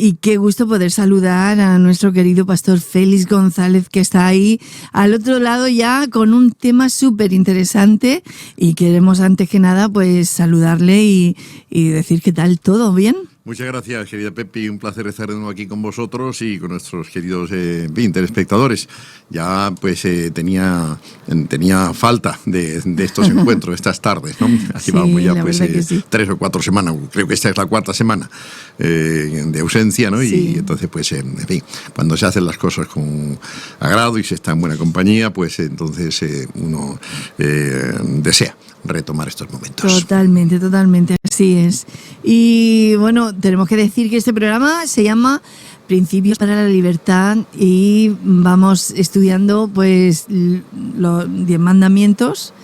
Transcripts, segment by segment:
Y qué gusto poder saludar a nuestro querido pastor Félix González, que está ahí al otro lado ya con un tema súper interesante, y queremos antes que nada pues saludarle y decir qué tal, ¿todo bien? Muchas gracias, querida Pepi, un placer estar de nuevo aquí con vosotros y con nuestros queridos telespectadores. Ya pues tenía falta de estos encuentros, estas tardes, ¿no? Aquí sí, vamos ya pues sí. 3 o 4 semanas, creo que esta es la 4ª semana de ausencia, ¿no? Sí. Y entonces pues, en fin, cuando se hacen las cosas con agrado y se está en buena compañía, pues entonces uno desea retomar estos momentos. Totalmente, así es. Y bueno, tenemos que decir que este programa se llama Principios para la Libertad y vamos estudiando pues los 10 mandamientos.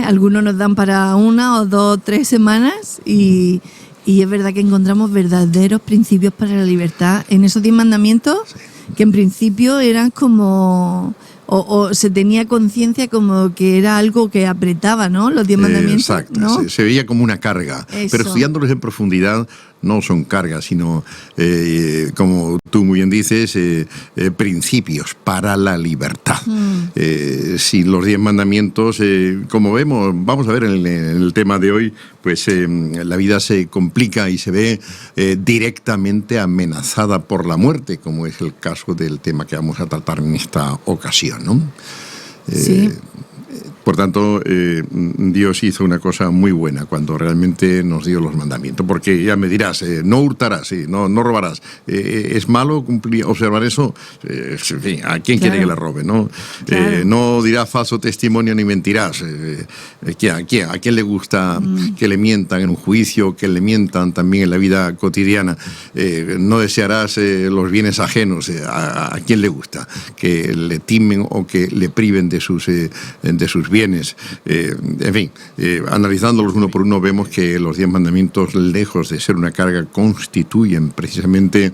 Algunos nos dan para 1 o 2, 3 semanas y es verdad que encontramos verdaderos principios para la libertad en esos 10 mandamientos, sí, que en principio eran como... O se tenía conciencia como que era algo que apretaba, ¿no? Los 10 mandamientos. Exacto, ¿no? Se veía como una carga. Eso. Pero estudiándolos en profundidad no son cargas, sino, como tú muy bien dices, principios para la libertad. Si los 10 mandamientos, como vamos a ver en el tema de hoy, pues la vida se complica y se ve directamente amenazada por la muerte, como es el caso del tema que vamos a tratar en esta ocasión, ¿no? Sí. Por tanto, Dios hizo una cosa muy buena cuando realmente nos dio los mandamientos, porque ya me dirás, no hurtarás, no robarás. ¿Es malo observar eso? En fin, ¿a quién quiere que le robe? ¿No? Claro. No dirás falso testimonio ni mentirás. ¿A quién le gusta que le mientan en un juicio, que le mientan también en la vida cotidiana? No desearás los bienes ajenos. ¿A quién le gusta que le timen o que le priven de sus bienes? En fin, analizándolos uno por uno, vemos que los 10 mandamientos, lejos de ser una carga, constituyen precisamente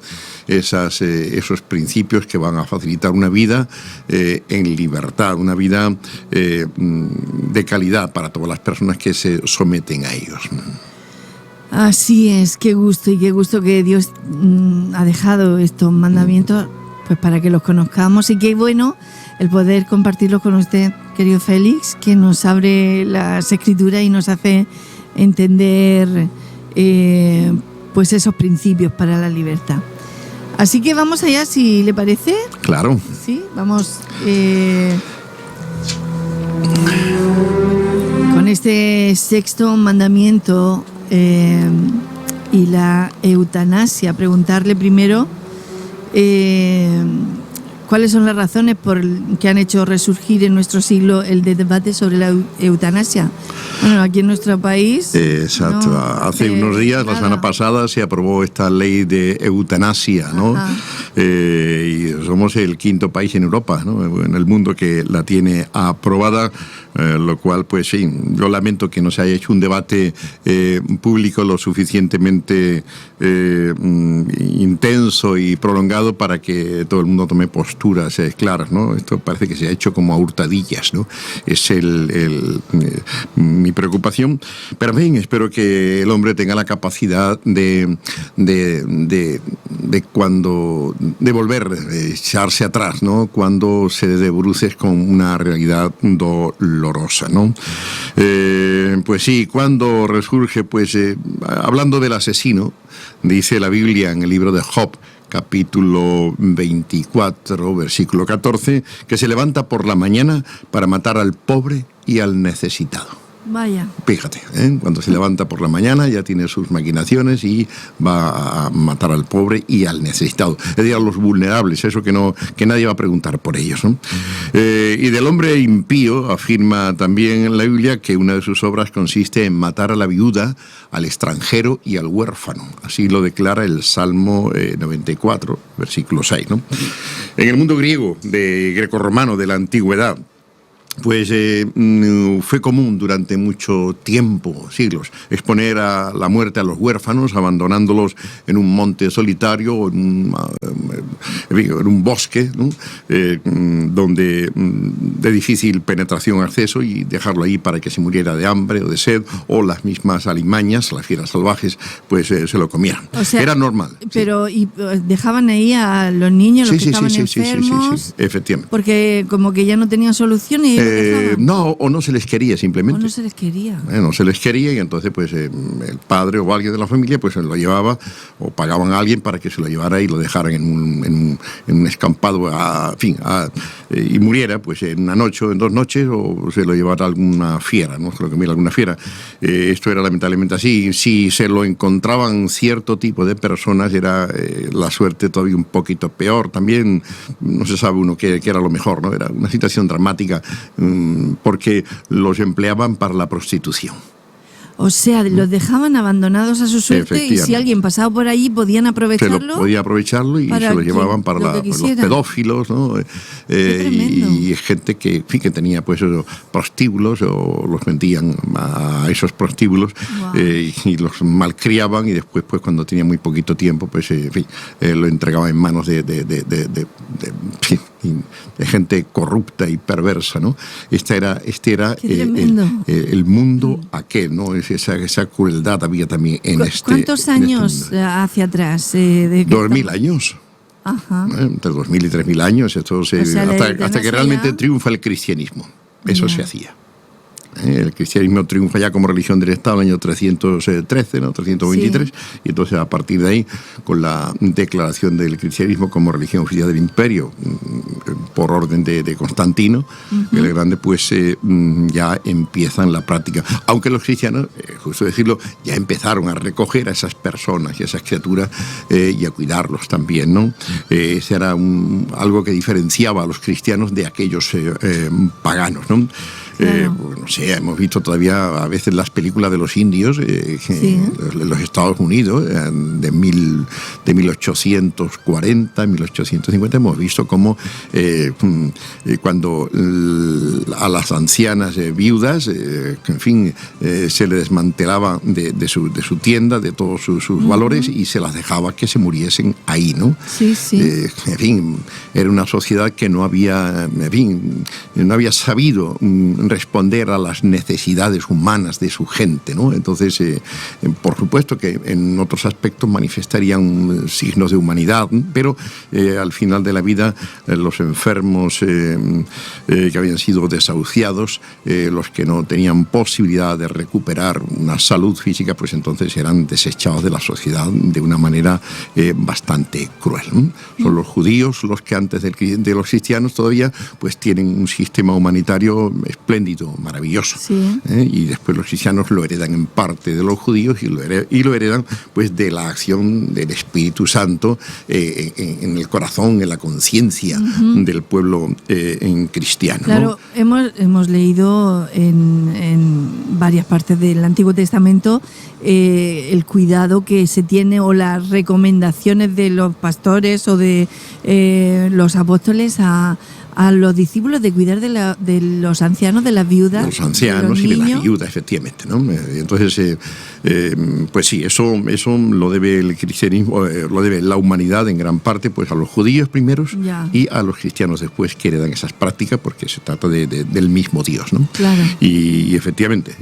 esos principios que van a facilitar una vida en libertad, una vida de calidad para todas las personas que se someten a ellos. Así es, qué gusto que Dios ha dejado estos mandamientos pues para que los conozcamos, y qué bueno el poder compartirlos con usted, querido Félix, que nos abre las escrituras y nos hace entender pues esos principios para la libertad. Así que vamos allá, si le parece. Claro. Sí, vamos con este 6º mandamiento y la eutanasia. Preguntarle primero ¿cuáles son las razones que han hecho resurgir en nuestro siglo el debate sobre la eutanasia? Bueno, aquí en nuestro país... Exacto. No, hace unos días, la semana pasada, se aprobó esta ley de eutanasia, ¿no? Y somos el 5º país en Europa, ¿no? En el mundo que la tiene aprobada, lo cual, pues sí, yo lamento que no se haya hecho un debate público lo suficientemente intenso y prolongado para que todo el mundo tome posturas claras, ¿no? Esto parece que se ha hecho como a hurtadillas, ¿no? Es mi preocupación. Pero en fin, espero que el hombre tenga la capacidad de volver, de echarse atrás, ¿no? Cuando se dé bruces con una realidad dolorosa, ¿no? Pues sí, cuando resurge, pues hablando del asesino, dice la Biblia en el libro de Job, capítulo 24, versículo 14, que se levanta por la mañana para matar al pobre y al necesitado. Vaya. Fíjate, cuando se levanta por la mañana ya tiene sus maquinaciones y va a matar al pobre y al necesitado, es decir, a los vulnerables, eso que nadie va a preguntar por ellos, ¿no? Y del hombre impío afirma también en la Biblia que una de sus obras consiste en matar a la viuda, al extranjero y al huérfano. Así lo declara el Salmo 94, versículo 6, ¿no? En el mundo griego, grecorromano de la antigüedad, pues fue común durante mucho tiempo, siglos, exponer a la muerte a los huérfanos, abandonándolos en un monte solitario o en un bosque, ¿no? Donde de difícil penetración, acceso, y dejarlo ahí para que se muriera de hambre o de sed, o las mismas alimañas, las fieras salvajes, pues se lo comieran. O sea, era normal. Pero sí. ¿y dejaban ahí a los niños, los que estaban enfermos? Sí, efectivamente. Porque como que ya no tenían solución y no, o no se les quería simplemente. O no se les quería. No se les quería, y entonces pues el padre o alguien de la familia pues se lo llevaba, o pagaban a alguien para que se lo llevara y lo dejaran en un escampado, y muriera pues en una noche o en 2 noches, o se lo llevara alguna fiera, ¿no? Creo que mira, alguna fiera. Esto era lamentablemente así. Si se lo encontraban cierto tipo de personas, era la suerte todavía un poquito peor. También no se sabe uno qué era lo mejor, ¿no? Era una situación dramática, porque los empleaban para la prostitución. O sea, los dejaban abandonados a su suerte, y si alguien pasaba por allí podían aprovecharlo. Podía aprovecharlo y se lo llevaban para los pedófilos, ¿no? Y gente que tenía pues esos prostíbulos, o los vendían a esos prostíbulos. Wow. Y los malcriaban, y después pues cuando tenía muy poquito tiempo pues lo entregaban en manos de gente corrupta y perversa, ¿no? Este era el mundo aquel, ¿no? Esa crueldad había también en ¿Cuántos años hacia atrás? 2000 años. Ajá. Entre 2000 y 3000 años. Esto hasta que realmente triunfa el cristianismo. Eso se hacía. El cristianismo triunfa ya como religión del Estado en el año 313, ¿no? 323, y entonces a partir de ahí, con la declaración del cristianismo como religión oficial del imperio, por orden de Constantino, el Grande, pues ya empiezan la práctica. Aunque los cristianos, justo decirlo, ya empezaron a recoger a esas personas y a esas criaturas y a cuidarlos también, ¿no? Ese era algo que diferenciaba a los cristianos de aquellos paganos, ¿no? Claro. No sé, hemos visto todavía a veces las películas de los indios los Estados Unidos de 1840, 1850, hemos visto cómo cuando a las ancianas viudas, en fin, se le desmantelaba de su tienda, de todos sus valores, y se las dejaba que se muriesen ahí, ¿no? Sí, sí. En fin, era una sociedad que no había sabido responder a las necesidades humanas de su gente, ¿no? Entonces, por supuesto que en otros aspectos manifestarían signos de humanidad, pero al final de la vida los enfermos que habían sido desahuciados, los que no tenían posibilidad de recuperar una salud física, pues entonces eran desechados de la sociedad de una manera bastante cruel, ¿no? Son los judíos los que antes de los cristianos todavía pues tienen un sistema humanitario espléndido, maravilloso. Sí. Y después los cristianos lo heredan en parte de los judíos, y lo heredan pues de la acción del Espíritu Santo en el corazón, en la conciencia del pueblo cristiano. Claro, ¿no? hemos leído en varias partes del Antiguo Testamento el cuidado que se tiene, o las recomendaciones de los pastores o de los apóstoles a los discípulos de cuidar de los ancianos, de las viudas. De los ancianos y de las viudas, efectivamente, ¿no? Entonces, pues sí, eso lo debe el cristianismo, lo debe la humanidad en gran parte pues a los judíos primeros y a los cristianos después, que heredan esas prácticas, porque se trata del mismo Dios, ¿no? Claro. Y efectivamente,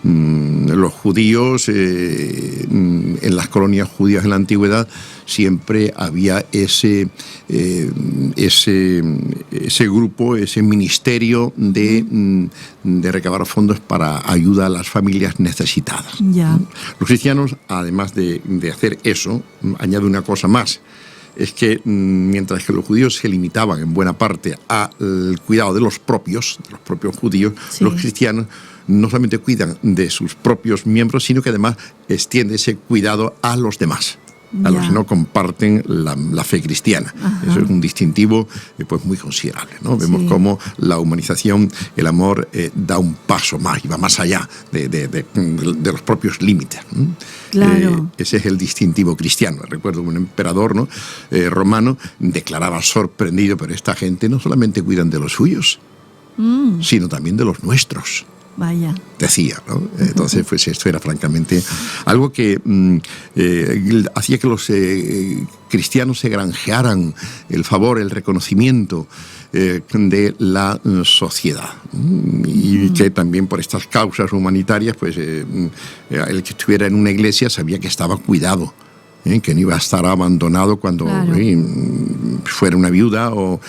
los judíos, en las colonias judías en la antigüedad, siempre había ese grupo, ese ministerio de recabar fondos para ayuda a las familias necesitadas. Ya. Los cristianos, además de hacer eso, añaden una cosa más. Es que mientras que los judíos se limitaban en buena parte al cuidado de los propios judíos, los cristianos no solamente cuidan de sus propios miembros, sino que además extiende ese cuidado a los demás, a los que no comparten la fe cristiana. Ajá. Eso es un distintivo pues muy considerable, ¿no? Vemos cómo la humanización, el amor, da un paso más y va más allá de los propios límites. Claro. Ese es el distintivo cristiano. Recuerdo un emperador, ¿no? Romano declaraba sorprendido, pero esta gente no solamente cuidan de los suyos, sino también de los nuestros. Vaya. Decía, ¿no? Entonces, pues esto era francamente algo que hacía que los cristianos se granjearan el favor, el reconocimiento de la sociedad. Y que también por estas causas humanitarias, pues el que estuviera en una iglesia sabía que estaba cuidado. Que no iba a estar abandonado cuando fuera una viuda o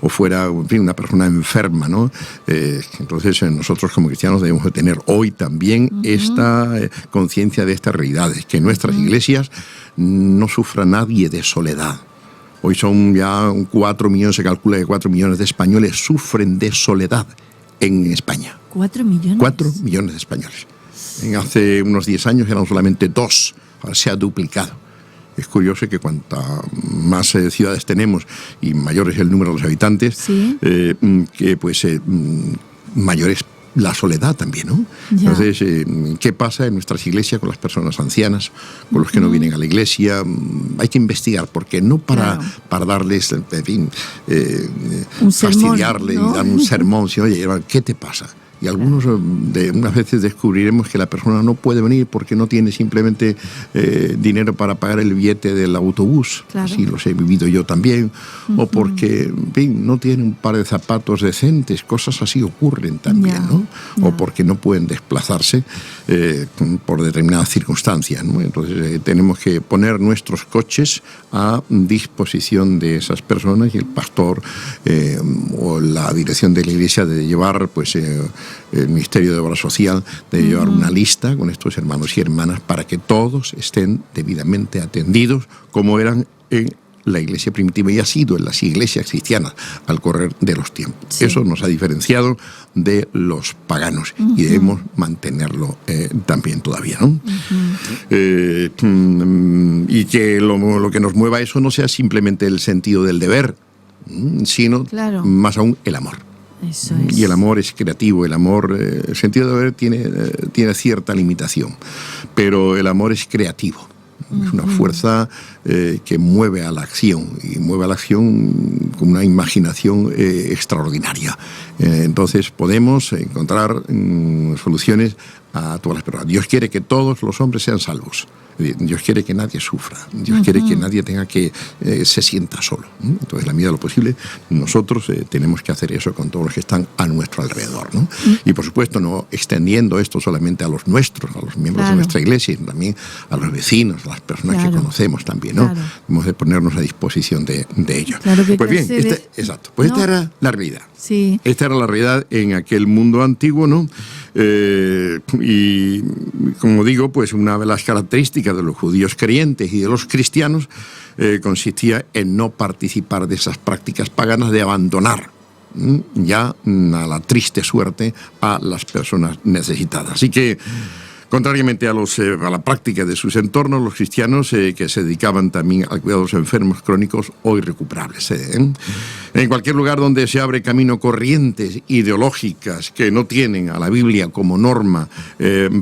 fuera, en fin, una persona enferma, ¿no? Entonces nosotros como cristianos debemos de tener hoy también esta conciencia de estas realidades, que en nuestras iglesias no sufra nadie de soledad. Hoy son ya 4 millones, se calcula que 4 millones de españoles sufren de soledad en España. 4 millones. 4 millones de españoles. Hace unos 10 años eran solamente 2. Ahora se ha duplicado. Es curioso que cuanta más ciudades tenemos y mayor es el número de los habitantes, que pues mayor es la soledad también, ¿no? Ya. Entonces, ¿qué pasa en nuestras iglesias con las personas ancianas, con los que no vienen a la iglesia? Hay que investigar, porque no para darles, en fin, fastidiarles, ¿no? Y dar un sermón, sino, oye, ¿qué te pasa? Y algunos unas veces descubriremos que la persona no puede venir porque no tiene simplemente dinero para pagar el billete del autobús, así los he vivido yo también, o porque, en fin, no tiene un par de zapatos decentes, cosas así ocurren también, ¿no? O porque no pueden desplazarse por determinadas circunstancias, ¿no? Entonces tenemos que poner nuestros coches a disposición de esas personas y el pastor o la dirección de la iglesia de llevar, pues, el Ministerio de Obra Social de llevar una lista con estos hermanos y hermanas para que todos estén debidamente atendidos como eran en la iglesia primitiva y ha sido en las iglesias cristianas al correr de los tiempos. Sí. Eso nos ha diferenciado de los paganos y debemos mantenerlo también todavía, ¿no? Y que lo que nos mueva eso no sea simplemente el sentido del deber, sino más aún el amor. Eso es. Y el amor es creativo, el amor, el sentido de ver tiene cierta limitación, pero el amor es creativo. Es una fuerza que mueve a la acción y mueve a la acción con una imaginación extraordinaria. Entonces podemos encontrar soluciones a todas las personas. Dios quiere que todos los hombres sean salvos. Dios quiere que nadie sufra. Dios quiere que nadie tenga que se sienta solo. Entonces, en la medida de lo posible, nosotros tenemos que hacer eso con todos los que están a nuestro alrededor, ¿no? Y por supuesto, no extendiendo esto solamente a los nuestros, a los miembros de nuestra iglesia, sino también a los vecinos, a las personas que conocemos también, ¿no? Hemos de ponernos a disposición de ellos. Pues bien, exacto. Pues esta era la realidad. Sí. Esta era la realidad en aquel mundo antiguo, ¿no? Y como digo, pues una de las características de los judíos creyentes y de los cristianos consistía en no participar de esas prácticas paganas, de abandonar ya a la triste suerte a las personas necesitadas. Así que, contrariamente a la práctica de sus entornos, los cristianos que se dedicaban también al cuidado de los enfermos crónicos o irrecuperables. En cualquier lugar donde se abre camino corrientes ideológicas que no tienen a la Biblia como norma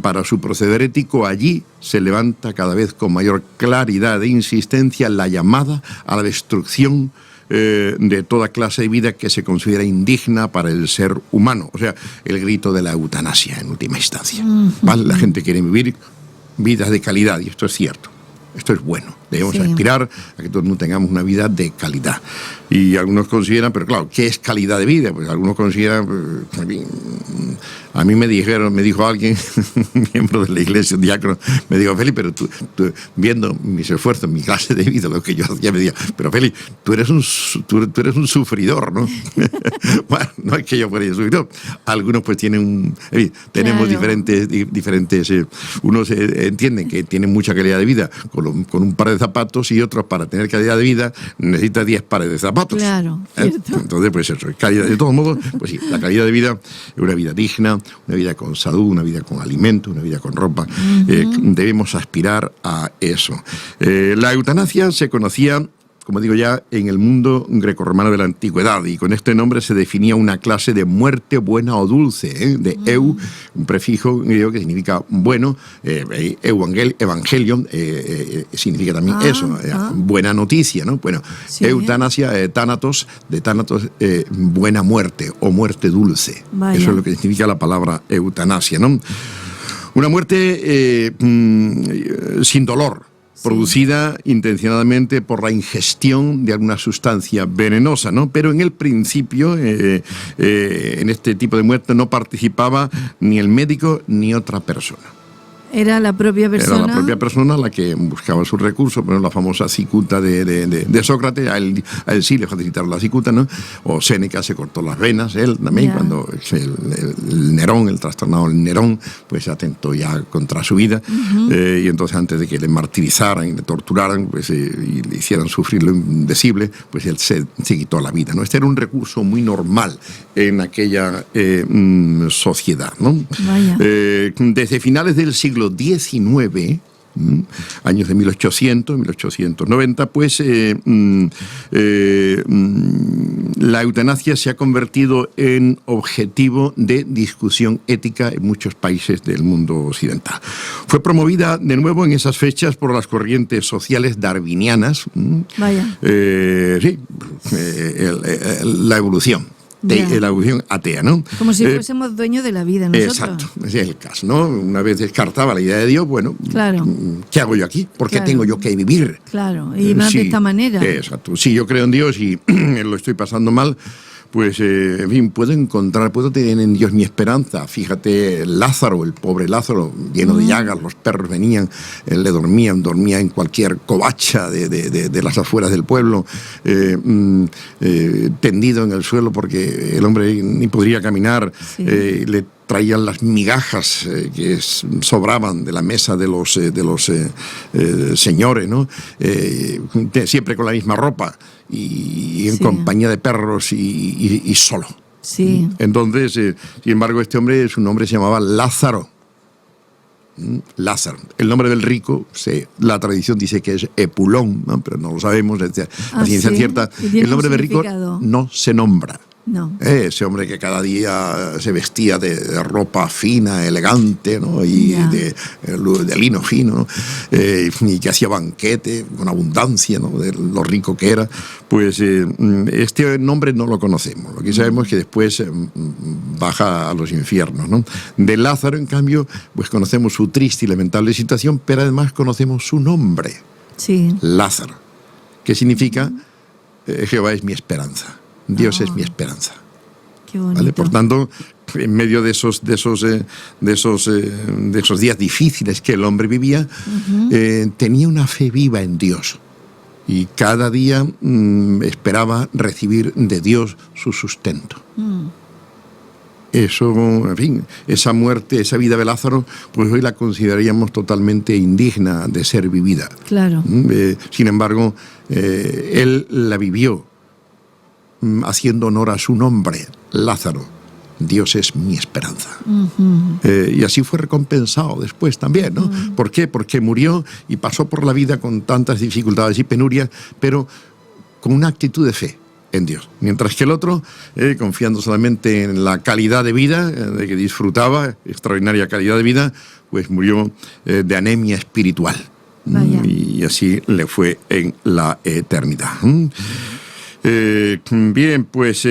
para su proceder ético, allí se levanta cada vez con mayor claridad e insistencia la llamada a la destrucción de toda clase de vida que se considera indigna para el ser humano. O sea, el grito de la eutanasia en última instancia. ¿Vale? La gente quiere vivir vidas de calidad y esto es cierto. Esto es bueno. Debemos aspirar a que todos tengamos una vida de calidad. Y algunos consideran, pero claro, ¿qué es calidad de vida? Pues algunos consideran, a mí me dijo alguien, miembro de la iglesia, un diácono, me dijo, Feli, pero tú viendo mis esfuerzos, mi clase de vida, lo que yo hacía, me decía, pero Feli, tú eres un sufridor, ¿no? Bueno, no es que yo fuera sufridor. Algunos pues tienen tenemos diferentes unos entienden que tienen mucha calidad de vida con un par de zapatos y otros para tener calidad de vida necesita 10 pares de zapatos. Claro, cierto. Entonces, pues eso, calidad, de todos modos, pues sí, la calidad de vida es una vida digna, una vida con salud, una vida con alimento, una vida con ropa. Debemos aspirar a eso. La eutanasia se conocía, como digo ya, en el mundo grecorromano de la antigüedad, y con este nombre se definía una clase de muerte buena o dulce, de eu, un prefijo griego que significa bueno, evangelion significa también eso, buena noticia, ¿no? Bueno, sí. Eutanasia, tánatos, de tánatos, buena muerte o muerte dulce. Vaya. Eso es lo que significa la palabra eutanasia, ¿no? Una muerte sin dolor, producida intencionadamente por la ingestión de alguna sustancia venenosa, ¿no? Pero en el principio, en este tipo de muerte no participaba ni el médico ni otra persona. Era la propia persona. Era la propia persona la que buscaba sus recursos, pero la famosa cicuta de Sócrates, a él sí le facilitaron la cicuta, ¿no? O Séneca se cortó las venas, él también, cuando el Nerón, el trastornado Nerón, pues atentó ya contra su vida, y entonces antes de que le martirizaran y le torturaran, pues, y le hicieran sufrir lo indecible, pues él se quitó la vida, ¿no? Este era un recurso muy normal en aquella sociedad, ¿no? Desde finales del siglo XIX, años de 1800, 1890, pues la eutanasia se ha convertido en objetivo de discusión ética en muchos países del mundo occidental. Fue promovida de nuevo en esas fechas por las corrientes sociales darwinianas. Vaya. La evolución. La evolución atea, ¿no? Como si fuésemos dueños de la vida nosotros. Exacto, ese es el caso, ¿no? Una vez descartaba la idea de Dios, bueno, claro. ¿Qué hago yo aquí? ¿Por qué tengo yo que vivir? Claro, y más de esta manera. Exacto, si yo creo en Dios y lo estoy pasando mal, pues, en fin, puedo tener en Dios mi esperanza. Fíjate, Lázaro, el pobre Lázaro, lleno de llagas, los perros venían, le dormía en cualquier covacha de las afueras del pueblo, tendido en el suelo porque el hombre ni podría caminar, le traían las migajas que sobraban de la mesa de los señores, ¿no? Siempre con la misma ropa y en compañía de perros y solo. Sí. Entonces, sin embargo, su nombre se llamaba Lázaro. Lázaro. El nombre del rico, la tradición dice que es Epulón, ¿no? Pero no lo sabemos, la ciencia cierta. El nombre del rico no se nombra. No. Ese hombre que cada día se vestía de ropa fina, elegante, ¿no? Y de lino fino, ¿no? Y que hacía banquete con abundancia, ¿no? De lo rico que era. Pues este nombre no lo conocemos. Lo que sabemos es que después baja a los infiernos, ¿no? De Lázaro, en cambio, pues conocemos su triste y lamentable situación, pero además conocemos su nombre. Sí. Lázaro. ¿Qué significa? Jehová es mi esperanza. Dios es mi esperanza. Qué bonito. ¿Vale? Por tanto, en medio de esos días difíciles que el hombre vivía, tenía una fe viva en Dios. Y cada día esperaba recibir de Dios su sustento. Eso, en fin, esa muerte, esa vida de Lázaro, pues hoy la consideraríamos totalmente indigna de ser vivida. Claro. Sin embargo, él la vivió haciendo honor a su nombre, Lázaro. Dios es mi esperanza. Y así fue recompensado después también, ¿no? ¿Por qué? Porque murió y pasó por la vida con tantas dificultades y penurias, pero con una actitud de fe en Dios. Mientras que el otro, confiando solamente en la calidad de vida, de que disfrutaba, extraordinaria calidad de vida, pues murió de anemia espiritual. Y así le fue en la eternidad. Bien, pues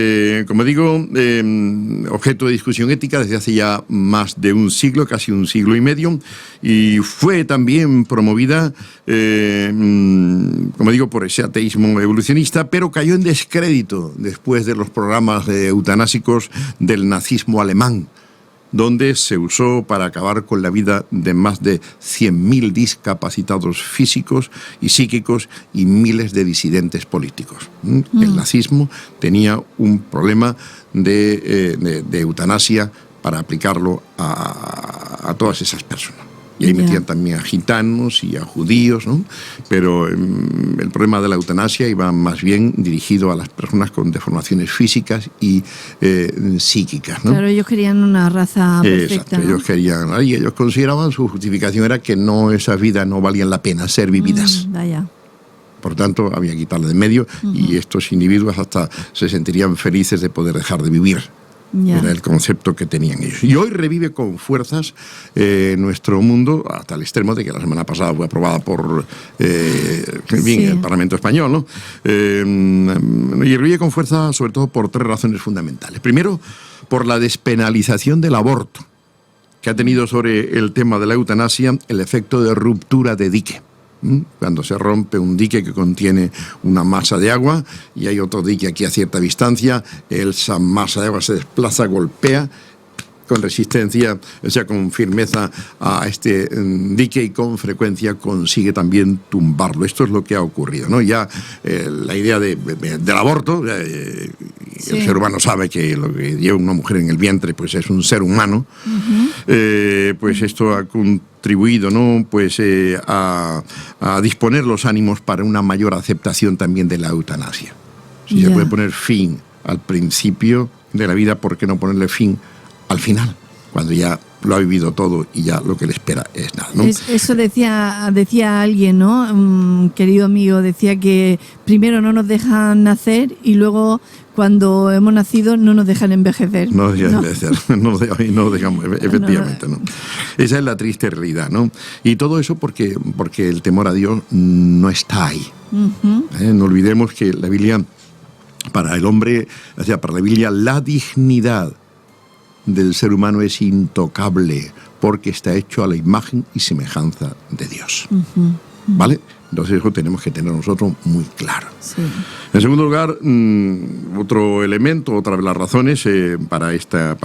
como digo, objeto de discusión ética desde hace ya más de un siglo, casi un siglo y medio, y fue también promovida, como digo, por ese ateísmo evolucionista, pero cayó en descrédito después de los programas eutanásicos del nazismo alemán, donde se usó para acabar con la vida de más de 100.000 discapacitados físicos y psíquicos y miles de disidentes políticos. El nazismo tenía un problema de eutanasia para aplicarlo a todas esas personas. Y ahí metían también a gitanos y a judíos, ¿no? Pero el problema de la eutanasia iba más bien dirigido a las personas con deformaciones físicas y psíquicas, ¿no? Claro, ellos querían una raza perfecta. Exacto, ¿no? ellos consideraban, su justificación era que esas vidas no valían la pena ser vividas. Vaya. Por tanto, había que quitarle de medio y estos individuos hasta se sentirían felices de poder dejar de vivir. Ya. Era el concepto que tenían ellos. Y hoy revive con fuerzas nuestro mundo, hasta el extremo de que la semana pasada fue aprobada por el Parlamento Español, ¿no? Y revive con fuerza sobre todo por 3 razones fundamentales. Primero, por la despenalización del aborto, que ha tenido sobre el tema de la eutanasia el efecto de ruptura de dique. Cuando se rompe un dique que contiene una masa de agua y hay otro dique aquí a cierta distancia, esa masa de agua se desplaza, golpea con resistencia, o sea, con firmeza a este dique y con frecuencia consigue también tumbarlo. Esto es lo que ha ocurrido, ¿no? Ya la idea del aborto, el ser humano sabe que lo que lleva una mujer en el vientre pues es un ser humano, pues esto ha contribuido, ¿no? Pues a disponer los ánimos para una mayor aceptación también de la eutanasia. Si se puede poner fin al principio de la vida, ¿por qué no ponerle fin al final, cuando ya lo ha vivido todo y ya lo que le espera es nada, ¿no? Eso decía alguien, ¿no? Un querido amigo, decía que primero no nos dejan nacer y luego cuando hemos nacido no nos dejan envejecer. No nos dejan envejecer, no dejamos, efectivamente, ¿no? Esa es la triste realidad, ¿no? Y todo eso porque el temor a Dios no está ahí. No olvidemos que la Biblia, para el hombre, o sea, para la Biblia, la dignidad del ser humano es intocable porque está hecho a la imagen y semejanza de Dios. ¿Vale? Entonces eso tenemos que tener nosotros muy claro. Sí. En segundo lugar, otro elemento, otra de las razones para esta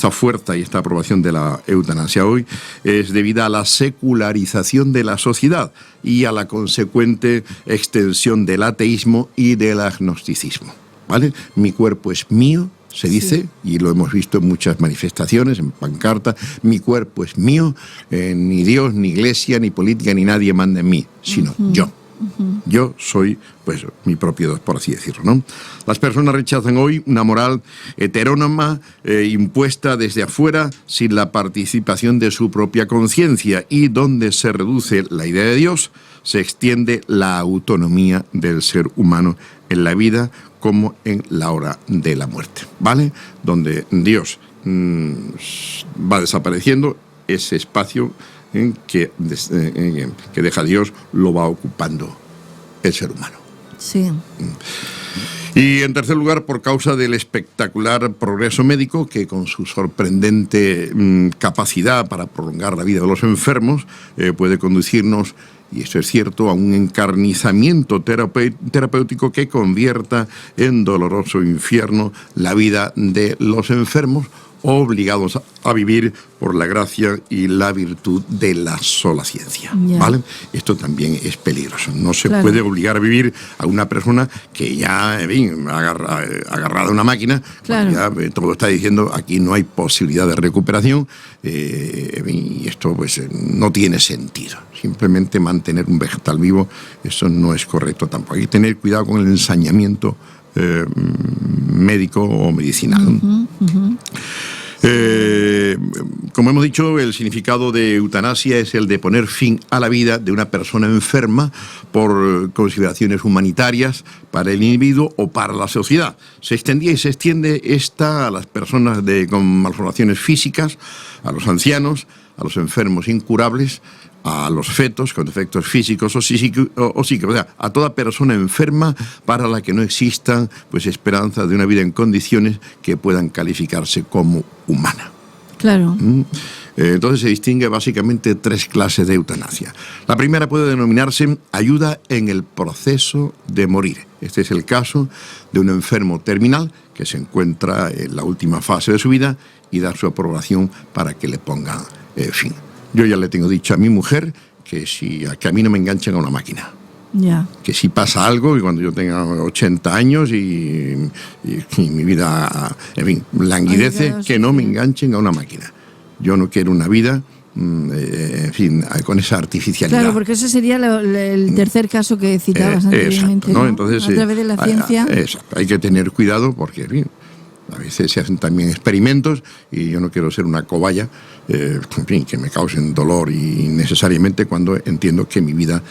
fuerza y esta aprobación de la eutanasia hoy es debida a la secularización de la sociedad y a la consecuente extensión del ateísmo y del agnosticismo. ¿Vale? Mi cuerpo es mío, se dice, y lo hemos visto en muchas manifestaciones, en pancartas, mi cuerpo es mío, ni Dios, ni iglesia, ni política, ni nadie manda en mí, sino yo. Yo soy, pues, mi propio Dios, por así decirlo, ¿no? Las personas rechazan hoy una moral heterónoma, impuesta desde afuera, sin la participación de su propia conciencia, y donde se reduce la idea de Dios, se extiende la autonomía del ser humano en la vida como en la hora de la muerte, ¿vale? Donde Dios va desapareciendo, ese espacio que deja Dios lo va ocupando el ser humano. Sí. Y en tercer lugar, por causa del espectacular progreso médico que con su sorprendente capacidad para prolongar la vida de los enfermos puede conducirnos, y esto es cierto, a un encarnizamiento terapéutico que convierta en doloroso infierno la vida de los enfermos, obligados a vivir por la gracia y la virtud de la sola ciencia, ¿vale? Esto también es peligroso. No se puede obligar a vivir a una persona que ya, en fin, agarrada a una máquina, ya todo está diciendo aquí no hay posibilidad de recuperación, y esto pues no tiene sentido. Simplemente mantener un vegetal vivo, eso no es correcto tampoco. Hay que tener cuidado con el ensañamiento médico o medicinal. Como hemos dicho, el significado de eutanasia es el de poner fin a la vida de una persona enferma por consideraciones humanitarias para el individuo o para la sociedad. Se extendía y se extiende esta a las personas con malformaciones físicas, a los ancianos, a los enfermos incurables, a los fetos con defectos físicos o psíquicos, o sea, a toda persona enferma para la que no existan pues esperanzas de una vida en condiciones que puedan calificarse como humana. Claro. Entonces se distingue básicamente 3 clases de eutanasia. La primera puede denominarse ayuda en el proceso de morir. Este es el caso de un enfermo terminal que se encuentra en la última fase de su vida y da su aprobación para que le pongan fin. Yo ya le tengo dicho a mi mujer que a mí no me enganchan a una máquina. Que si pasa algo, y cuando yo tenga 80 años y mi vida, en fin, languidece, que no me enganchen a una máquina. Yo no quiero una vida en fin, con esa artificialidad. Claro, porque ese sería el tercer caso que citabas anteriormente, exacto, ¿no? ¿no? Entonces, a través de la ciencia. Exacto, hay que tener cuidado porque, en fin, a veces se hacen también experimentos y yo no quiero ser una cobaya, en fin, que me causen dolor innecesariamente cuando entiendo que mi vida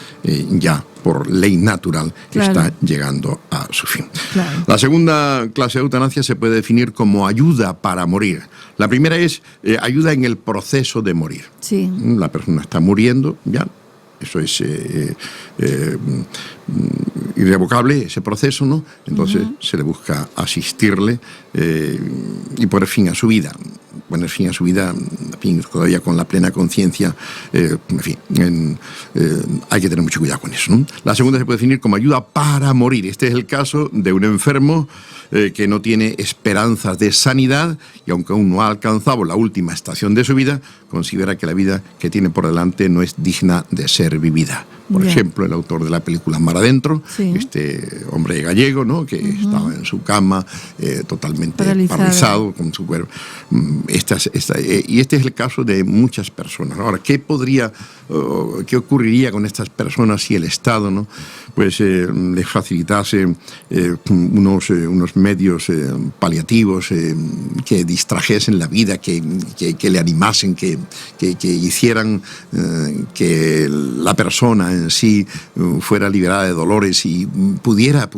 ya, por ley natural, está llegando a su fin. Claro. La segunda clase de eutanasia se puede definir como ayuda para morir. La primera es ayuda en el proceso de morir. Sí. La persona está muriendo, ya. Eso es irrevocable, ese proceso, ¿no? Entonces se le busca asistirle y poner fin a su vida. Poner fin a su vida, en fin, todavía con la plena conciencia, en fin, hay que tener mucho cuidado con eso, ¿no? La segunda se puede definir como ayuda para morir. Este es el caso de un enfermo que no tiene esperanzas de sanidad y aunque aún no ha alcanzado la última estación de su vida, considera que la vida que tiene por delante no es digna de ser vivida. Por ejemplo, el autor de la película Mar Adentro, este hombre gallego, ¿no? Que estaba en su cama totalmente paralizado con su cuerpo. Y este es el caso de muchas personas. Ahora, ¿qué ocurriría con estas personas si el Estado, ¿no? Pues les facilitase unos medios paliativos que distrajesen la vida, que le animasen, que hicieran que la persona en sí fuera liberada de dolores y pudiera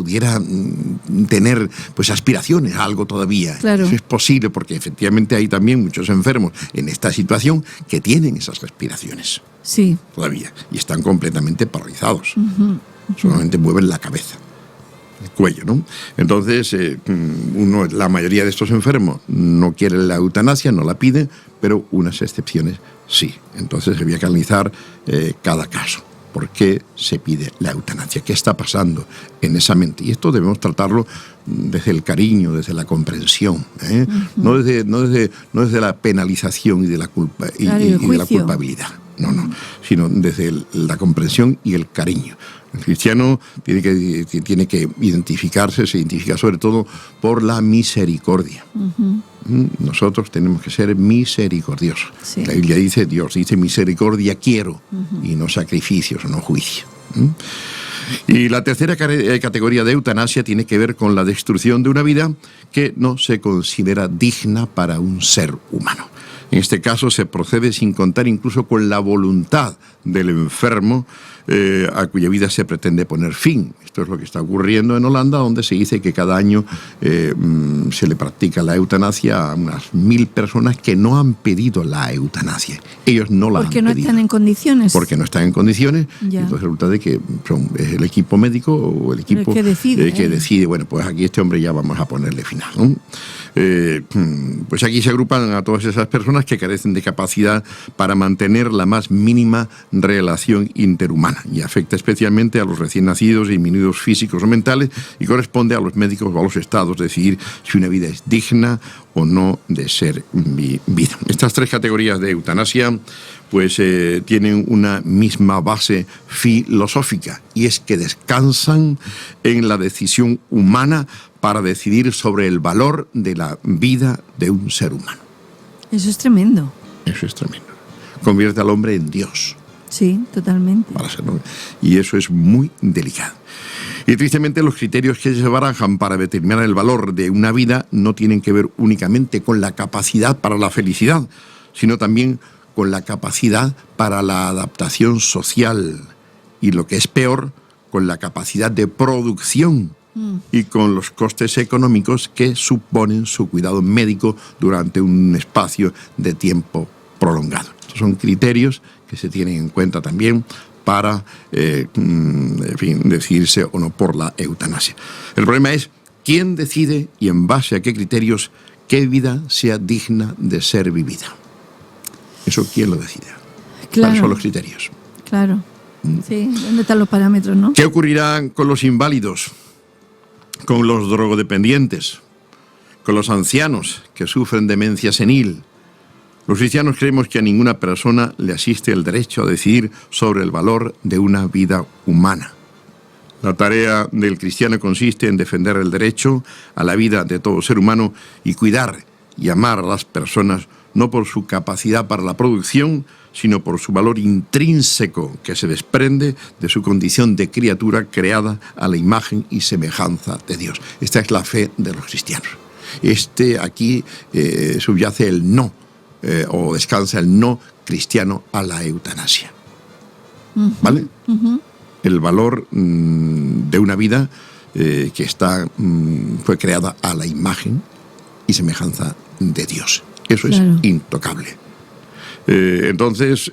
tener pues aspiraciones a algo todavía? Claro. Eso es posible porque efectivamente hay también muchos enfermos en esta situación que tienen esas respiraciones. Sí. Todavía. Y están completamente paralizados. Solamente mueven la cabeza, el cuello, ¿no? Entonces, la mayoría de estos enfermos no quieren la eutanasia, no la piden, pero unas excepciones sí. Entonces había que analizar cada caso. ¿Por qué se pide la eutanasia? ¿Qué está pasando en esa mente? Y esto debemos tratarlo desde el cariño, desde la comprensión, no desde la penalización y de la culpa y de la culpabilidad. No, sino desde la comprensión y el cariño. El cristiano tiene que se identifica sobre todo por la misericordia. Nosotros tenemos que ser misericordiosos. Sí. La Biblia dice, Dios dice, misericordia quiero, y no sacrificios, no juicio. Y la tercera categoría de eutanasia tiene que ver con la destrucción de una vida que no se considera digna para un ser humano. En este caso se procede sin contar incluso con la voluntad del enfermo a cuya vida se pretende poner fin. Esto es lo que está ocurriendo en Holanda, donde se dice que cada año se le practica la eutanasia a unas 1.000 personas que no han pedido la eutanasia. Ellos no la han pedido. Porque no están en condiciones. Porque no están en condiciones. Ya. Entonces resulta de que es el equipo médico o el equipo que decide, bueno, pues aquí este hombre ya vamos a ponerle final, ¿no? Pues aquí se agrupan a todas esas personas que carecen de capacidad para mantener la más mínima relación interhumana y afecta especialmente a los recién nacidos, disminuidos físicos o mentales y corresponde a los médicos o a los estados decidir si una vida es digna o no de ser vivida. Estas tres categorías de eutanasia pues tienen una misma base filosófica y es que descansan en la decisión humana para decidir sobre el valor de la vida de un ser humano. Eso es tremendo. Eso es tremendo. Convierte al hombre en Dios. Sí, totalmente. Y eso es muy delicado. Y tristemente los criterios que se barajan para determinar el valor de una vida no tienen que ver únicamente con la capacidad para la felicidad, sino también con la capacidad para la adaptación social y, lo que es peor, con la capacidad de producción y con los costes económicos que suponen su cuidado médico durante un espacio de tiempo prolongado. Estos son criterios que se tienen en cuenta también para decidirse o no por la eutanasia. El problema es quién decide y en base a qué criterios qué vida sea digna de ser vivida. Eso quién lo decide. Claro. ¿Cuáles son los criterios? Claro. Sí, ¿dónde están los parámetros, no? ¿Qué ocurrirá con los inválidos, con los drogodependientes, con los ancianos que sufren demencia senil? Los cristianos creemos que a ninguna persona le asiste el derecho a decidir sobre el valor de una vida humana. La tarea del cristiano consiste en defender el derecho a la vida de todo ser humano y cuidar y amar a las personas, no por su capacidad para la producción, sino por su valor intrínseco que se desprende de su condición de criatura creada a la imagen y semejanza de Dios. Esta es la fe de los cristianos. Aquí subyace el no, o descansa el no cristiano a la eutanasia. ¿Vale? El valor de una vida que fue creada a la imagen y semejanza de Dios. Eso es intocable. Entonces,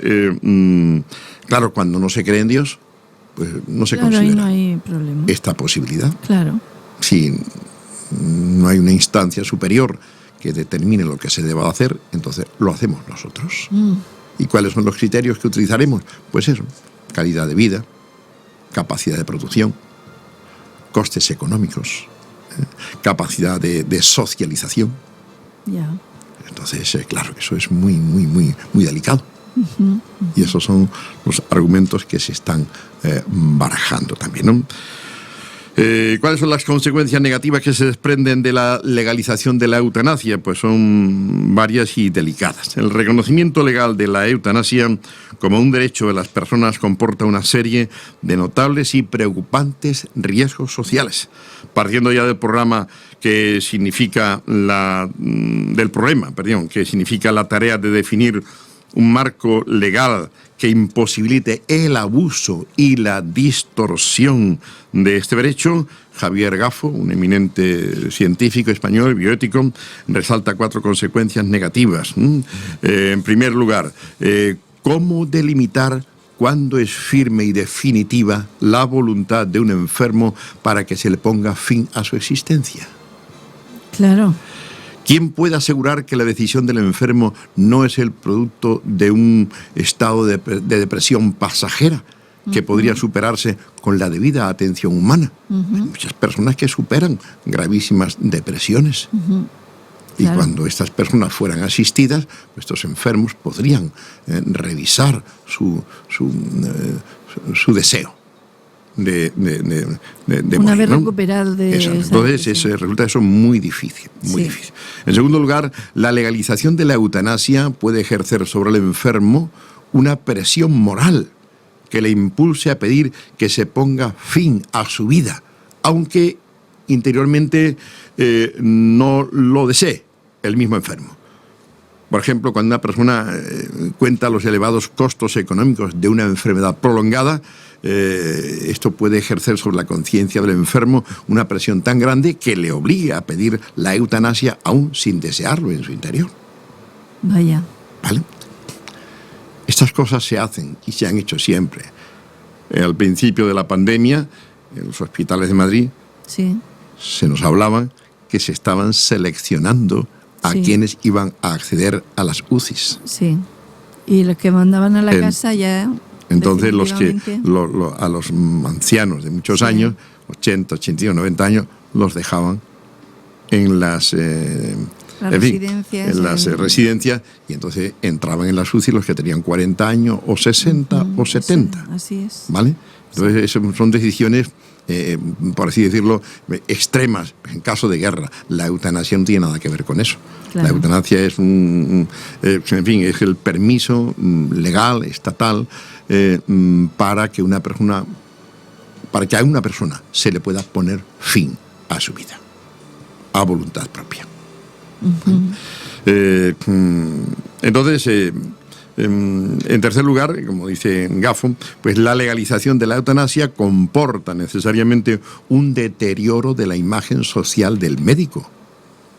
claro, cuando no se cree en Dios, pues no se considera ahí no hay problema. Esta posibilidad. Claro. Si no hay una instancia superior que determine lo que se deba hacer, entonces lo hacemos nosotros. ¿Y cuáles son los criterios que utilizaremos? Pues eso, calidad de vida, capacidad de producción, costes económicos, capacidad de socialización. Ya. Entonces, claro, eso es muy, muy, muy, muy delicado. Y esos son los argumentos que se están barajando también, ¿no? ¿Cuáles son las consecuencias negativas que se desprenden de la legalización de la eutanasia? Pues son varias y delicadas. El reconocimiento legal de la eutanasia como un derecho de las personas comporta una serie de notables y preocupantes riesgos sociales. Partiendo ya del problema que significa la tarea de definir un marco legal que imposibilite el abuso y la distorsión de este derecho, Javier Gaffo, un eminente científico español, bioético, resalta 4 consecuencias negativas. En primer lugar, ¿cómo delimitar cuándo es firme y definitiva la voluntad de un enfermo para que se le ponga fin a su existencia? Claro. ¿Quién puede asegurar que la decisión del enfermo no es el producto de un estado de depresión pasajera que podría superarse con la debida atención humana? Hay muchas personas que superan gravísimas depresiones. Y cuando estas personas fueran asistidas, estos enfermos podrían revisar su deseo de una morir, vez ¿no? recuperado de esa Entonces resulta eso muy difícil, muy difícil. En segundo lugar, la legalización de la eutanasia puede ejercer sobre el enfermo una presión moral que le impulse a pedir que se ponga fin a su vida, aunque interiormente no lo desee el mismo enfermo. Por ejemplo, cuando una persona cuenta los elevados costos económicos de una enfermedad prolongada, esto puede ejercer sobre la conciencia del enfermo una presión tan grande que le obligue a pedir la eutanasia aún sin desearlo en su interior. Vaya. ¿Vale? Estas cosas se hacen y se han hecho siempre. Al principio de la pandemia, en los hospitales de Madrid, se nos hablaba que se estaban seleccionando a quienes iban a acceder a las UCIs. Sí. Y los que mandaban a la casa ya... Entonces a los ancianos de muchos años, 80, 82, 90 años, los dejaban en las residencias, y entonces entraban en las UCI los que tenían 40 años o 60 o 70. Así es. ¿Vale? Entonces son decisiones, por así decirlo, extremas en caso de guerra. La eutanasia no tiene nada que ver con eso. Claro. La eutanasia es es el permiso legal, estatal, para que a una persona se le pueda poner fin a su vida, a voluntad propia. Entonces, en tercer lugar, como dice Gaffo, pues la legalización de la eutanasia comporta necesariamente un deterioro de la imagen social del médico,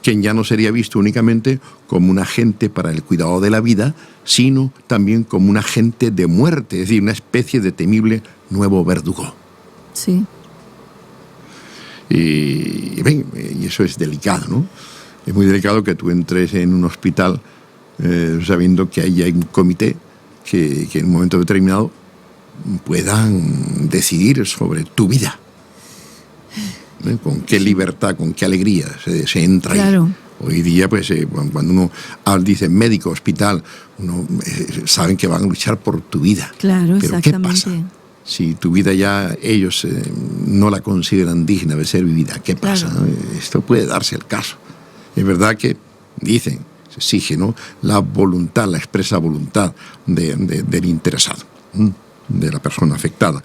quien ya no sería visto únicamente como un agente para el cuidado de la vida, sino también como un agente de muerte, es decir, una especie de temible nuevo verdugo. Sí. Y eso es delicado, ¿no? Es muy delicado que tú entres en un hospital sabiendo que ahí hay un comité que en un momento determinado puedan decidir sobre tu vida. Con qué libertad, con qué alegría se entra ahí. Hoy día, pues, cuando uno dice médico, hospital, uno saben que van a luchar por tu vida. Claro, pero exactamente. ¿qué pasa? Si tu vida ya ellos no la consideran digna de ser vivida, ¿qué pasa? Claro. Esto puede darse el caso. Es verdad que dicen, se exige, ¿no?, la voluntad, la expresa voluntad del interesado, de la persona afectada.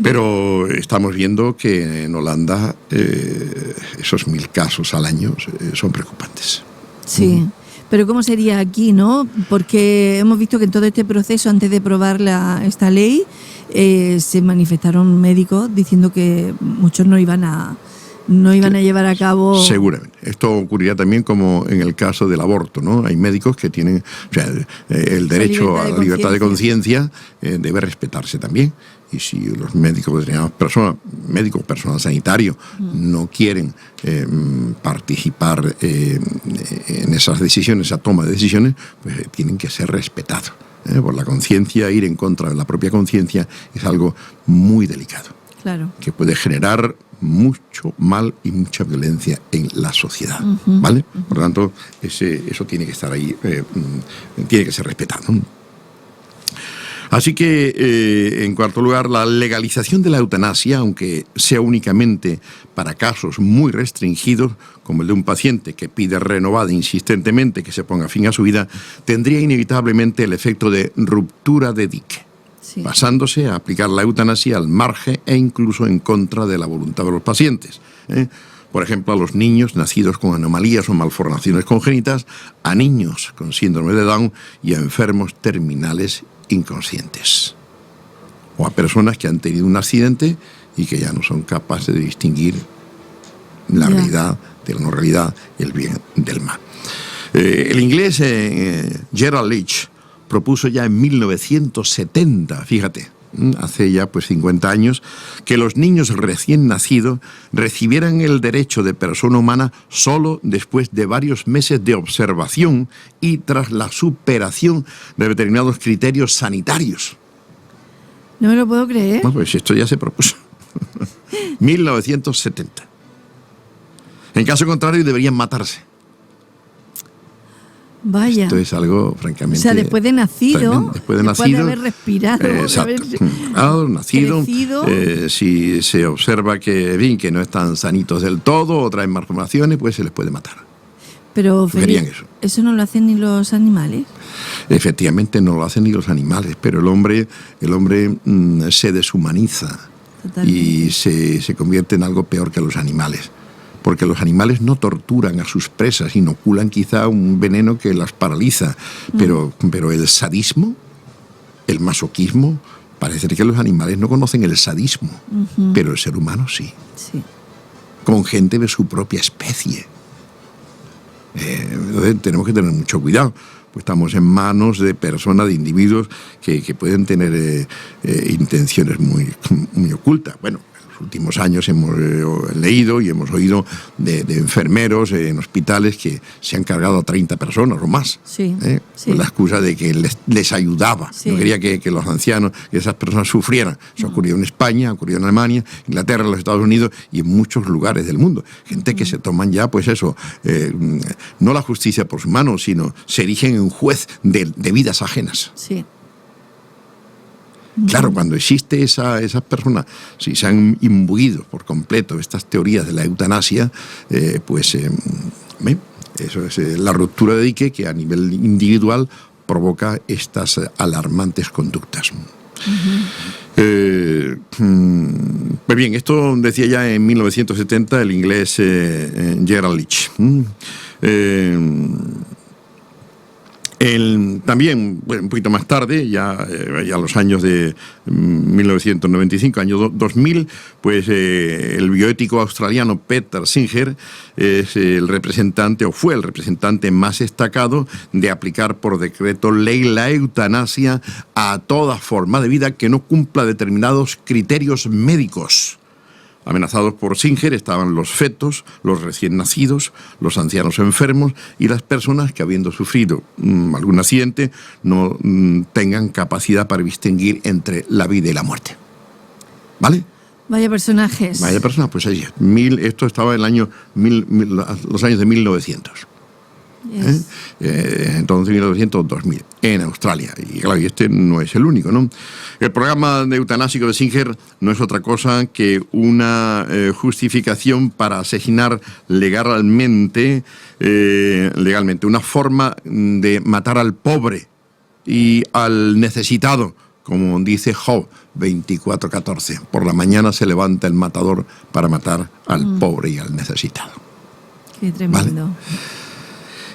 Pero estamos viendo que en Holanda esos 1000 casos al año son preocupantes. Sí, pero ¿cómo sería aquí, no? Porque hemos visto que en todo este proceso, antes de aprobar esta ley, se manifestaron médicos diciendo que muchos no iban a llevar a cabo... Seguramente. Esto ocurrirá también como en el caso del aborto, ¿no? Hay médicos que tienen... O sea, el derecho a la libertad de conciencia debe respetarse también. Y si los médicos, personal sanitario, no quieren participar en esas decisiones, esa toma de decisiones, pues tienen que ser respetados. Por la conciencia, ir en contra de la propia conciencia es algo muy delicado. Claro. Que puede generar mucho mal y mucha violencia en la sociedad, ¿vale? Por lo tanto, eso tiene que estar ahí, tiene que ser respetado. Así que, en cuarto lugar, la legalización de la eutanasia, aunque sea únicamente para casos muy restringidos, como el de un paciente que pide renovada insistentemente que se ponga fin a su vida, tendría inevitablemente el efecto de ruptura de dique, pasándose a aplicar la eutanasia al margen e incluso en contra de la voluntad de los pacientes. Por ejemplo, a los niños nacidos con anomalías o malformaciones congénitas, a niños con síndrome de Down y a enfermos terminales inconscientes. O a personas que han tenido un accidente y que ya no son capaces de distinguir la realidad de la no realidad, el bien del mal. El inglés Gerald Leach propuso ya en 1970, fíjate, hace ya pues 50 años, que los niños recién nacidos recibieran el derecho de persona humana solo después de varios meses de observación y tras la superación de determinados criterios sanitarios. No me lo puedo creer. Bueno, pues esto ya se propuso. 1970. En caso contrario, deberían matarse. Vaya. Esto es algo, francamente... O sea, después de nacido, después de haber respirado, exacto. de haber nacido, crecido. Si se observa que no están sanitos del todo o traen malformaciones, pues se les puede matar. Pero, Felipe, ¿eso no lo hacen ni los animales? Efectivamente, no lo hacen ni los animales, pero el hombre se deshumaniza. Totalmente. Y se convierte en algo peor que los animales. Porque los animales no torturan a sus presas, inoculan quizá un veneno que las paraliza, pero el sadismo, el masoquismo, parece que los animales no conocen el sadismo, pero el ser humano sí. Con gente de su propia especie. Entonces tenemos que tener mucho cuidado, pues estamos en manos de personas, de individuos que pueden tener intenciones muy ocultas. Bueno, en los últimos años hemos leído y hemos oído de enfermeros en hospitales que se han cargado a 30 personas o más, con la excusa de que les ayudaba. No quería que los ancianos, que esas personas sufrieran. Eso ocurrió en España, ocurrió en Alemania, Inglaterra, los Estados Unidos y en muchos lugares del mundo. Gente que se toman ya, pues eso, no la justicia por sus manos, sino se erigen en juez de vidas ajenas. Sí. Claro, cuando existe esas personas, si se han imbuido por completo estas teorías de la eutanasia, eso es la ruptura de dique que a nivel individual provoca estas alarmantes conductas. Pues bien, esto decía ya en 1970 el inglés Gerald Leach. También, un poquito más tarde, ya los años de 1995, año 2000, pues el bioético australiano Peter Singer es el representante, o fue el representante más destacado de aplicar por decreto ley la eutanasia a toda forma de vida que no cumpla determinados criterios médicos. Amenazados por Singer estaban los fetos, los recién nacidos, los ancianos enfermos y las personas que, habiendo sufrido algún accidente, no tengan capacidad para distinguir entre la vida y la muerte. ¿Vale? Vaya personajes. Vaya personas, pues ahí. Esto estaba en el año los años de 1900. Yes. Entonces 1900-2000 en Australia. Y claro, y este no es el único, ¿no? El programa de eutanásico de Singer no es otra cosa que una justificación para asesinar legalmente, una forma de matar al pobre y al necesitado, como dice Job 24:14. Por la mañana se levanta el matador para matar al pobre y al necesitado. Qué tremendo. ¿Vale?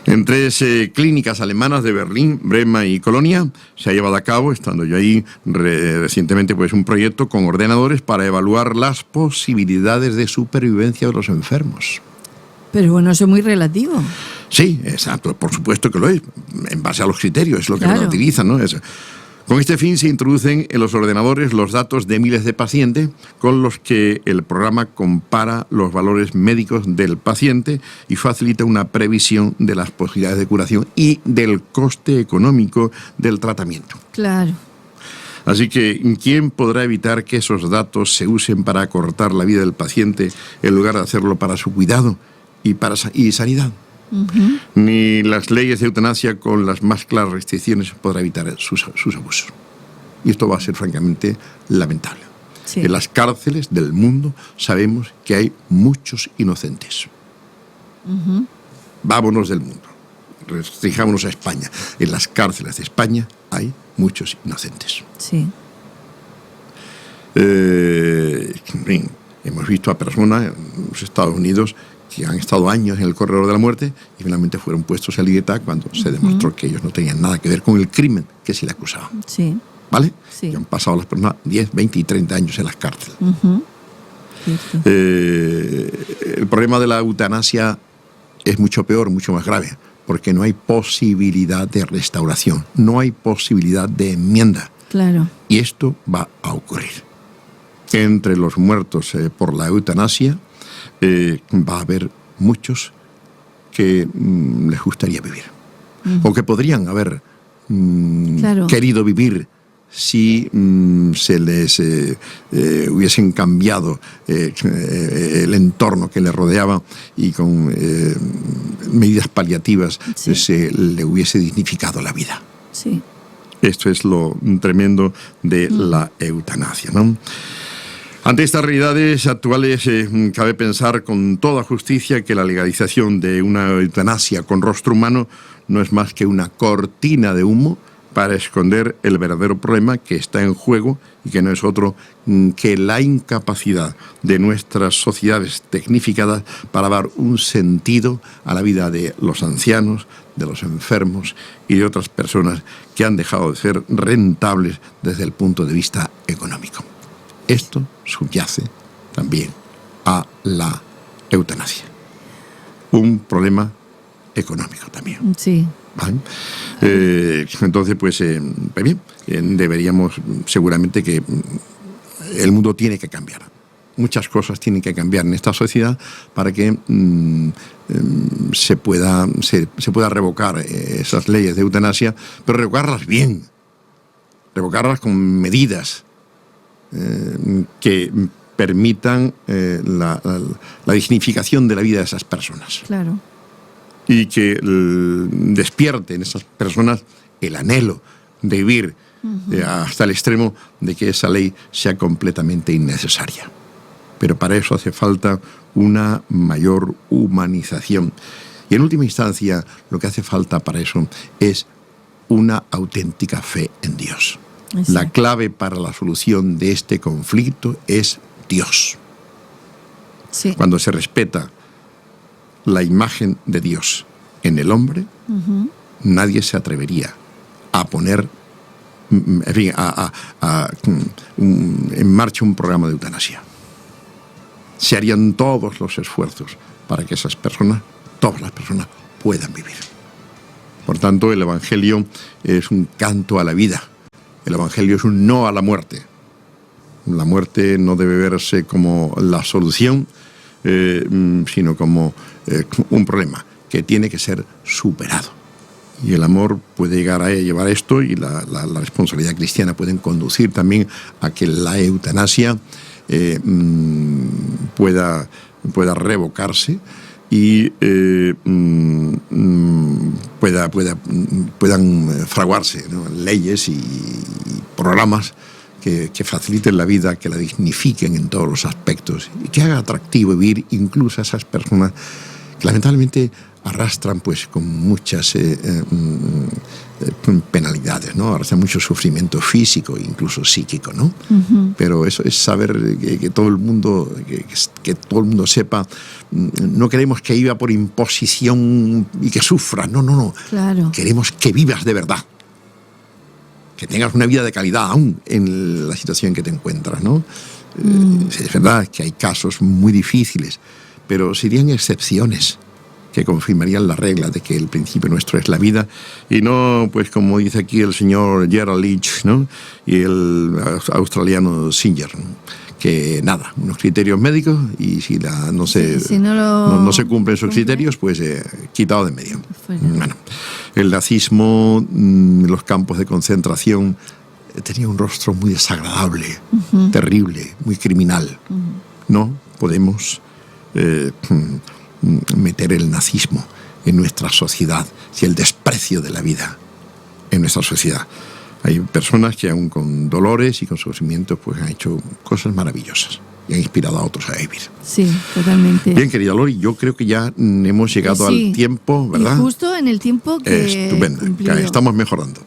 En 3 clínicas alemanas de Berlín, Brema y Colonia se ha llevado a cabo, estando yo ahí recientemente, pues un proyecto con ordenadores para evaluar las posibilidades de supervivencia de los enfermos. Pero bueno, eso es muy relativo. Sí, exacto, por supuesto que lo es, en base a los criterios, es lo que Claro. lo utilizan, ¿no? Con este fin se introducen en los ordenadores los datos de miles de pacientes con los que el programa compara los valores médicos del paciente y facilita una previsión de las posibilidades de curación y del coste económico del tratamiento. Claro. Así que, ¿quién podrá evitar que esos datos se usen para acortar la vida del paciente en lugar de hacerlo para su cuidado y sanidad? Uh-huh. Ni las leyes de eutanasia con las más claras restricciones podrá evitar sus abusos. Y esto va a ser francamente lamentable. Sí. En las cárceles del mundo sabemos que hay muchos inocentes. Uh-huh. Vámonos del mundo. Restringámonos a España. En las cárceles de España hay muchos inocentes. Sí. En fin, hemos visto a personas en los Estados Unidos que han estado años en el corredor de la muerte y finalmente fueron puestos en libertad cuando se demostró que ellos no tenían nada que ver con el crimen que se le acusaba. Sí. ¿Vale? Sí. Y han pasado las personas 10, 20 y 30 años en las cárceles. Uh-huh. El problema de la eutanasia es mucho peor, mucho más grave, porque no hay posibilidad de restauración, no hay posibilidad de enmienda. Claro. Y esto va a ocurrir. Entre los muertos por la eutanasia va a haber muchos que les gustaría vivir. O que podrían haber Claro. querido vivir si se les hubiesen cambiado el entorno que les rodeaba y con medidas paliativas Sí. se le hubiese dignificado la vida. Sí. Esto es lo tremendo de la eutanasia, ¿no? Ante estas realidades actuales, cabe pensar con toda justicia que la legalización de una eutanasia con rostro humano no es más que una cortina de humo para esconder el verdadero problema que está en juego y que no es otro que la incapacidad de nuestras sociedades tecnificadas para dar un sentido a la vida de los ancianos, de los enfermos y de otras personas que han dejado de ser rentables desde el punto de vista económico. Esto subyace también a la eutanasia. Un problema económico también. Sí. ¿Vale? Entonces, pues bien, deberíamos seguramente que el mundo tiene que cambiar. Muchas cosas tienen que cambiar en esta sociedad para que se pueda revocar esas leyes de eutanasia, pero revocarlas bien, revocarlas con medidas que permitan la dignificación de la vida de esas personas. Claro. Y que despierte en esas personas el anhelo de vivir hasta el extremo de que esa ley sea completamente innecesaria. Pero para eso hace falta una mayor humanización. Y en última instancia, lo que hace falta para eso es una auténtica fe en Dios. Exacto. La clave para la solución de este conflicto es Dios. Sí. Cuando se respeta la imagen de Dios en el hombre, nadie se atrevería a poner en marcha un programa de eutanasia. Se harían todos los esfuerzos para que esas personas, todas las personas, puedan vivir. Por tanto, el Evangelio es un canto a la vida. El Evangelio es un no a la muerte. La muerte no debe verse como la solución, sino como un problema que tiene que ser superado. Y el amor puede llegar a llevar esto y la responsabilidad cristiana pueden conducir también a que la eutanasia pueda revocarse y puedan fraguarse, ¿no?, leyes y programas que faciliten la vida, que la dignifiquen en todos los aspectos y que haga atractivo vivir incluso a esas personas que lamentablemente arrastran pues con muchas penalidades, ¿no? Arrastran mucho sufrimiento físico e incluso psíquico, ¿no? Uh-huh. Pero eso es saber que todo el mundo que todo el mundo sepa. No queremos que viva por imposición y que sufra, no. Claro. Queremos que vivas de verdad, que tengas una vida de calidad aún en la situación en que te encuentras, ¿no? Es verdad que hay casos muy difíciles, pero serían excepciones que confirmarían la regla de que el principio nuestro es la vida y no, pues como dice aquí el señor Gerald Lynch, ¿no?, y el australiano Singer, ¿no?, que nada, unos criterios médicos y si no se cumplen esos criterios, pues quitado de medio. Bueno, el nazismo, los campos de concentración, tenía un rostro muy desagradable, uh-huh, terrible, muy criminal. Uh-huh. No podemos meter el nazismo en nuestra sociedad, y el desprecio de la vida en nuestra sociedad. Hay personas que aún con dolores y con sufrimientos pues han hecho cosas maravillosas y han inspirado a otros a vivir. Sí, totalmente. Bien, querida Lori, yo creo que ya hemos llegado al tiempo, ¿verdad? Y justo en el tiempo que estupendo, estamos mejorando.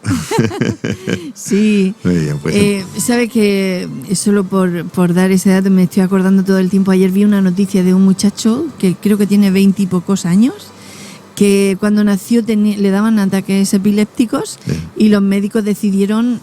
Sí. Muy bien, pues. Sabe que solo por dar ese dato me estoy acordando todo el tiempo. Ayer vi una noticia de un muchacho que creo que tiene 20 y pocos años, que cuando nació le daban ataques epilépticos, sí, y los médicos decidieron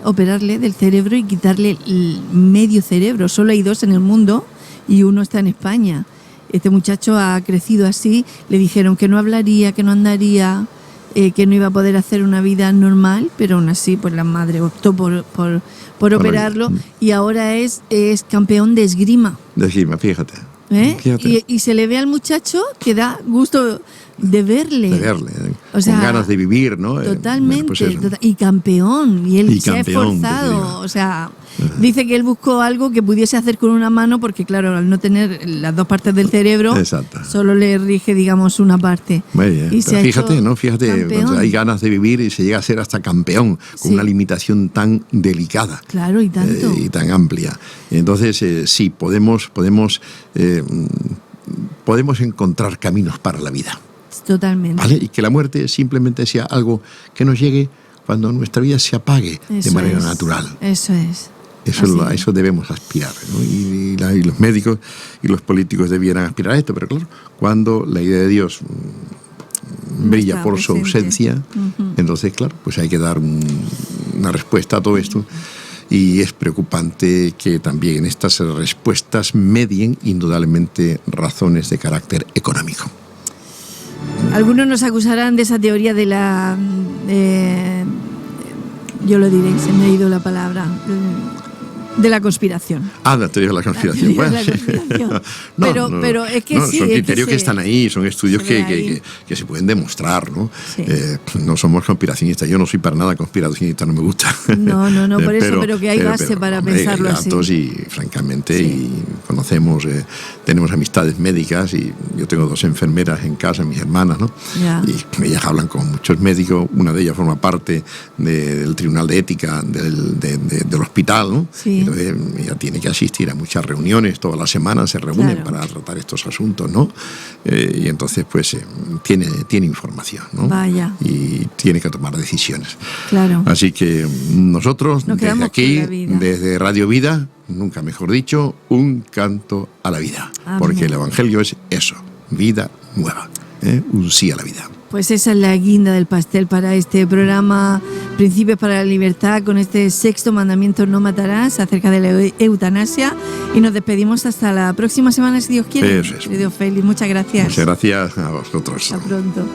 operarle del cerebro y quitarle el medio cerebro. Solo hay 2 en el mundo y uno está en España. Este muchacho ha crecido así, le dijeron que no hablaría, que no andaría, que no iba a poder hacer una vida normal, pero aún así pues la madre optó por operarlo y ahora es campeón de esgrima. De esgrima, fíjate. Y se le ve al muchacho que da gusto de verle. O sea, con ganas de vivir, ¿no? Totalmente. Y campeón. Y él se ha esforzado. O sea, dice que él buscó algo que pudiese hacer con una mano porque, claro, al no tener las 2 partes del cerebro, exacto, solo le rige, digamos, una parte. Muy bien. Y fíjate, ¿no? Fíjate, hay ganas de vivir y se llega a ser hasta campeón con una limitación tan delicada. Claro, y tanto. Y tan amplia. Entonces, sí, podemos encontrar caminos para la vida. Totalmente. ¿Vale? Y que la muerte simplemente sea algo que nos llegue cuando nuestra vida se apague de manera natural. Eso es. A eso debemos aspirar, ¿no? Y los médicos y los políticos debieran aspirar a esto, pero claro, cuando la idea de Dios brilla por su ausencia, uh-huh, entonces, claro, pues hay que dar una respuesta a todo esto. Y es preocupante que también estas respuestas medien indudablemente razones de carácter económico. Algunos nos acusarán de esa teoría de la... yo lo diré, se me ha ido la palabra... de la conspiración. La teoría de la conspiración. Pero es que sí. Son criterios que están ahí, son estudios que se pueden demostrar, ¿no? Sí. No somos conspiracionistas. Yo no soy para nada conspiracionista, no me gusta. No, por eso, pero que hay base para pensarlo hay datos así. Y francamente, y conocemos, tenemos amistades médicas y yo tengo 2 enfermeras en casa, mis hermanas, ¿no? Ya. Y ellas hablan con muchos médicos. Una de ellas forma parte del Tribunal de Ética del hospital, ¿no? Sí. Entonces ella tiene que asistir a muchas reuniones, todas las semanas se reúnen, claro, para tratar estos asuntos, ¿no? Y entonces pues tiene información, ¿no? Vaya. Y tiene que tomar decisiones. Claro. Así que nosotros desde aquí, desde Radio Vida, nunca mejor dicho, un canto a la vida. Amén. Porque el Evangelio es eso, vida nueva, un sí a la vida. Pues esa es la guinda del pastel para este programa Principios para la Libertad, con este 6º mandamiento: no matarás, acerca de la eutanasia. Y nos despedimos hasta la próxima semana, si Dios quiere. Eso es. Dios feliz, muchas gracias. Muchas gracias a vosotros. Hasta pronto.